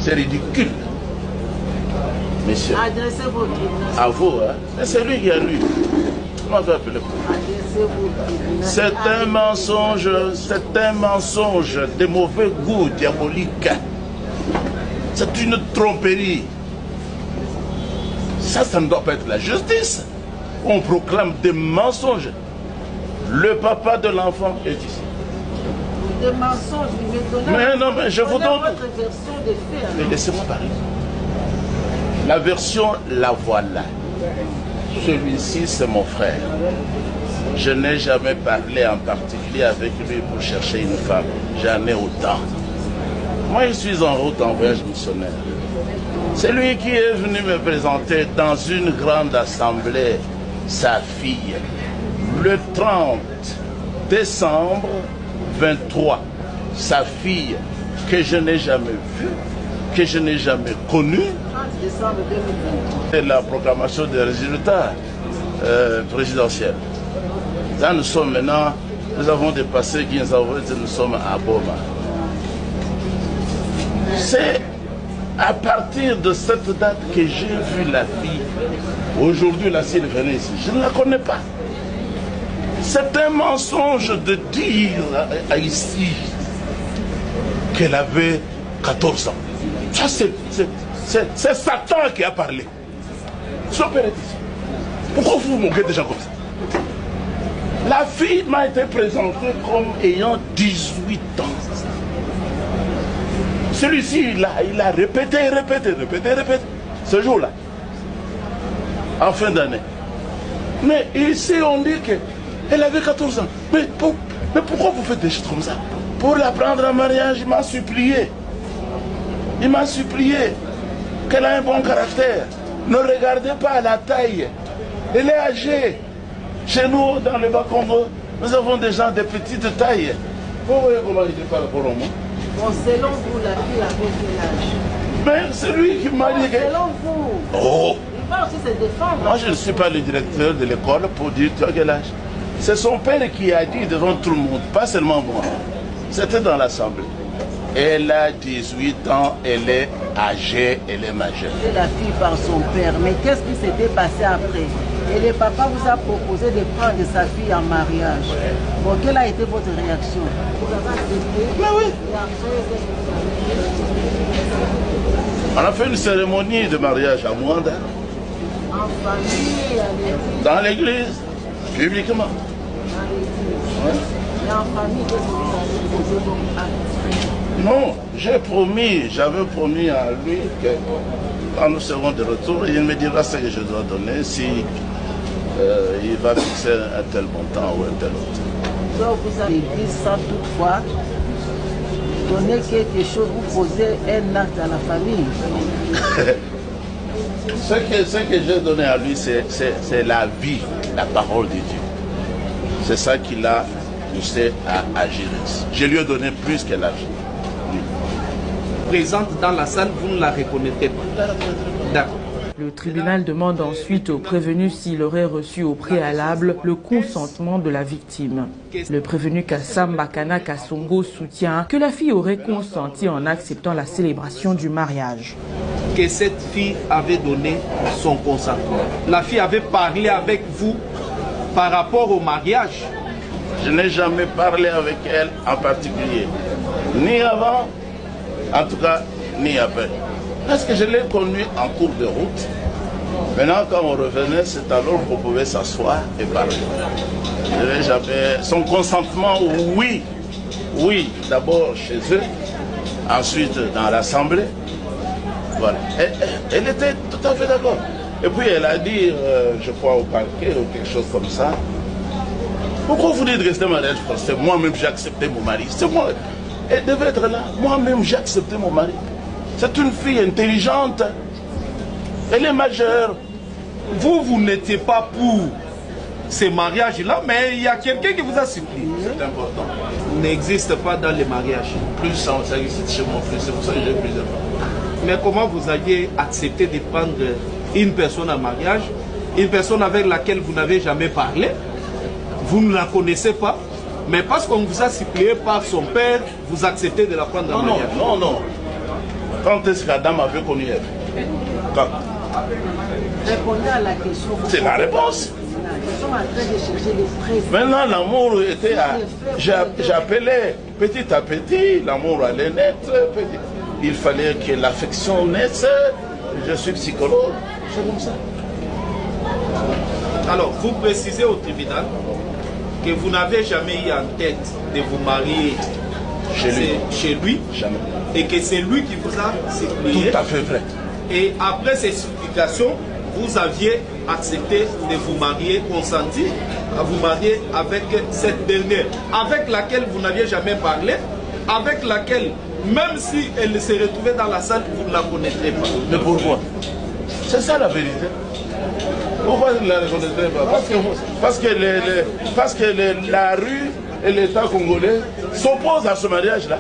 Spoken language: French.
C'est ridicule. Monsieur. Adressez-vous. À vous, hein. Mais c'est lui qui a lu. Comment on va appeler? C'est un mensonge de mauvais goût diabolique. C'est une tromperie. Ça ne doit pas être la justice. On proclame des mensonges. Le papa de l'enfant est ici. Des mensonges, mais non, mais je vous donne votre version des faits. Mais laissez-moi parler. La version, la voilà. Celui-ci, c'est mon frère. Je n'ai jamais parlé en particulier avec lui pour chercher une femme. J'en ai autant. Moi, je suis en route en voyage missionnaire. C'est lui qui est venu me présenter dans une grande assemblée sa fille. Le 30 décembre 23, sa fille que je n'ai jamais vue, que je n'ai jamais connue. 30 décembre 2023. C'est la proclamation des résultats présidentiels. Là, nous sommes maintenant, nous avons dépassé 15 avril, nous sommes à Boma. C'est à partir de cette date que j'ai vu la fille. Aujourd'hui, là, si elle venait ici, je ne la connais pas. C'est un mensonge de dire ici qu'elle avait 14 ans. Ça, c'est Satan qui a parlé. Son père est ici. Pourquoi vous vous moquez des gens comme ça? La fille m'a été présentée comme ayant 18 ans. Celui-ci, il a répété, ce jour-là, en fin d'année. Mais ici, on dit qu'elle avait 14 ans. Mais pourquoi vous faites des choses comme ça? Pour la prendre en mariage, il m'a supplié. Il m'a supplié qu'elle a un bon caractère. Ne regardez pas la taille. Elle est âgée. Chez nous, dans le Bas-Congo, nous avons des gens de petite taille. Vous voyez comment il est par rapport au monde? Bon, selon vous, la fille avait quel âge? Mais c'est lui qui m'a dit que... Selon vous. Oh! Il va aussi se défendre. Moi, je ne suis pas le directeur de l'école pour dire tu as quel âge. C'est son père qui a dit devant tout le monde, pas seulement moi. C'était dans l'assemblée. Elle a 18 ans, elle est âgée, elle est majeure. C'est la fille par son père. Mais qu'est-ce qui s'était passé après? Et le papa vous a proposé de prendre sa fille en mariage. Bon, quelle a été votre réaction? Vous avez accepté? Mais oui. On a fait une cérémonie de mariage à Mwanda. En famille, à l'église? Dans l'église, publiquement. Dans l'église. Et en famille, qu'est-ce que vous avez posé comme acte? Non, j'avais promis à lui que quand nous serons de retour, il me dira ce que je dois donner, si il va fixer un tel montant ou un tel autre. Donc vous avez dit sans toutefois donner quelque chose, vous posez un acte à la famille. Ce que j'ai donné à lui, c'est la vie, la parole de Dieu. C'est ça qui l'a poussé à agir ainsi. Je lui ai donné plus qu'elle a agi. Présente dans la salle, vous ne la reconnaissez pas. D'accord. Le tribunal demande ensuite au prévenu s'il aurait reçu au préalable le consentement de la victime. Le prévenu Kassam Bakana Kassongo soutient que la fille aurait consenti en acceptant la célébration du mariage. Que cette fille avait donné son consentement. La fille avait parlé avec vous par rapport au mariage. Je n'ai jamais parlé avec elle en particulier, ni avant, en tout cas, ni après. Parce que je l'ai connue en cours de route. Maintenant, quand on revenait, c'est alors qu'on pouvait s'asseoir et parler. Je n'ai jamais... Son consentement, oui. Oui, d'abord chez eux, ensuite dans l'assemblée. Voilà. Elle était tout à fait d'accord. Et puis elle a dit, je crois au parquet ou quelque chose comme ça. Pourquoi vous dites rester mariage forcé? Moi-même j'ai accepté mon mari. C'est moi. Elle devait être là. Moi-même j'ai accepté mon mari. C'est une fille intelligente. Elle est majeure. Vous n'étiez pas pour ces mariages-là, mais il y a quelqu'un qui vous a supplié. C'est important. N'existe pas dans les mariages. Plus ça existe chez mon fils, c'est pour ça que j'ai plusieurs fois. Mais comment vous aviez accepté de prendre une personne en mariage, une personne avec laquelle vous n'avez jamais parlé, vous ne la connaissez pas, mais parce qu'on vous a supplié par son père, vous acceptez de la prendre en mariage? Non. Quand est-ce que la dame avait connu elle? Quand? Répondez à la question. C'est la réponse. Nous sommes en train de chercher les preuves. Maintenant, l'amour était à... J'appelais petit à petit, l'amour allait naître. Il fallait que l'affection naisse. Je suis psychologue. C'est comme ça. Alors, vous précisez au tribunal que vous n'avez jamais eu en tête de vous marier chez lui. Jamais. Et que c'est lui qui vous a supplié. Tout à fait vrai. Et après ces supplications, vous aviez accepté de vous marier, consenti à vous marier avec cette dernière, avec laquelle vous n'aviez jamais parlé, avec laquelle, même si elle se retrouvait dans la salle, vous ne la connaîtrez pas. Mais pourquoi? C'est ça la vérité. Pourquoi vous ne la reconnaîtrez pas? Parce que la rue et l'État congolais s'opposent à ce mariage-là.